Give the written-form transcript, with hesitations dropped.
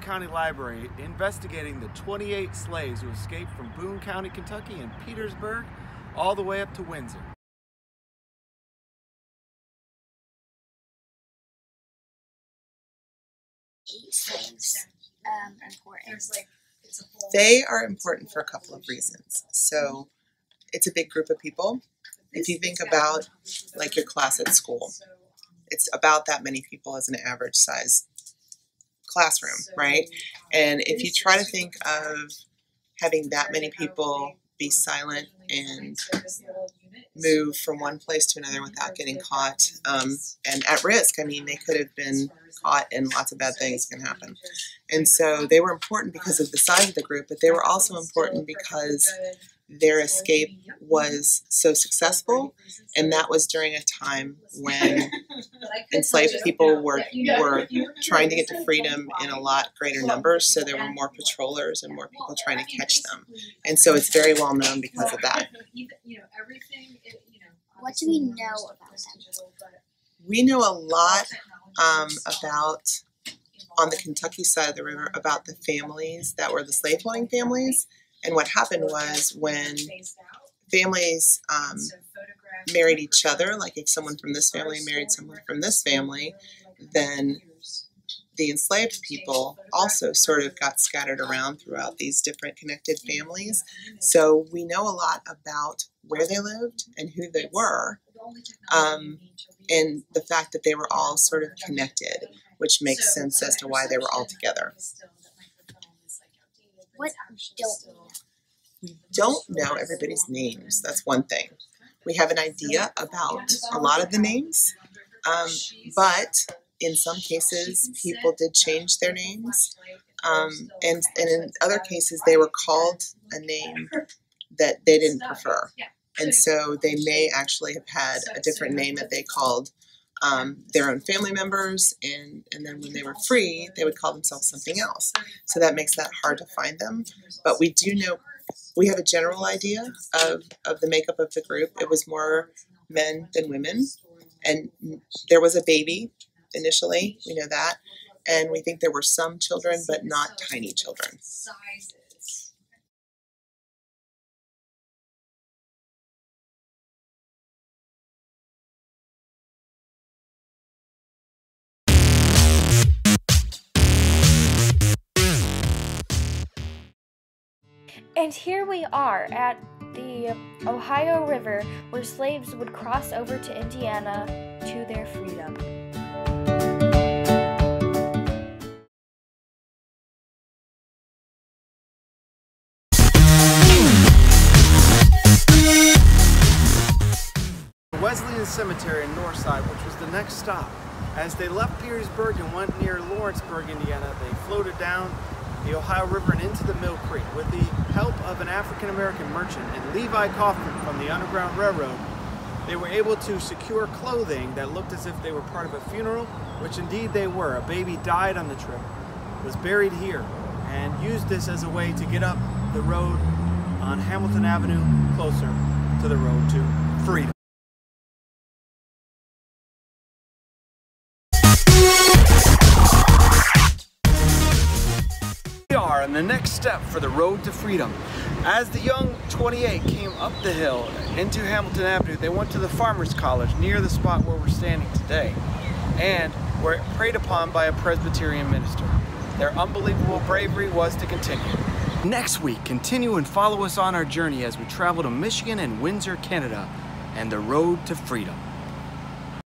County Library investigating the 28 slaves who escaped from Boone County, Kentucky and Petersburg all the way up to Windsor. Slaves important? They are important for a couple of reasons. So it's a big group of people. If you think about like your class at school, it's about that many people as an average size classroom, right? And if you try to think of having that many people be silent and move from one place to another without getting caught and at risk, I mean, they could have been caught and lots of bad things can happen. And so they were important because of the size of the group, but they were also important because their escape was so successful, and that was during a time when enslaved people were trying to get to freedom in a lot greater numbers, so there were more patrollers and more people trying to catch them. And so it's very well known because of that. What do we know about them? We know a lot about, on the Kentucky side of the river, about the families that were the slave-holding families. And what happened was when families married each other, like if someone from this family married someone from this family, then the enslaved people also sort of got scattered around throughout these different connected families. So we know a lot about where they lived and who they were, and the fact that they were all sort of connected, which makes sense as to why they were all together. What don't we know? We don't know everybody's names. That's one thing. We have an idea about a lot of the names, but in some cases, people did change their names, and in other cases, they were called a name that they didn't prefer. And so they may actually have had a different name that they called their own family members, and then when they were free, they would call themselves something else. So that makes that hard to find them. But we do know, we have a general idea of the makeup of the group. It was more men than women, and there was a baby initially, we know that, and we think there were some children, but not tiny children. And here we are at the Ohio River, where slaves would cross over to Indiana to their freedom. Wesleyan Cemetery in Northside, which was the next stop. As they left Petersburg and went near Lawrenceburg, Indiana, they floated down the Ohio River and into the Mill Creek. With the help of an African-American merchant and Levi Kaufman from the Underground Railroad, they were able to secure clothing that looked as if they were part of a funeral, which indeed they were. A baby died on the trip, was buried here, and used this as a way to get up the road on Hamilton Avenue closer to the road to freedom. We are on the next step for the road to freedom. As the young 28 came up the hill into Hamilton Avenue, they went to the Farmers College near the spot where we're standing today, and were preyed upon by a Presbyterian minister. Their unbelievable bravery was to continue. Next week, continue and follow us on our journey as we travel to Michigan and Windsor, Canada, and the road to freedom.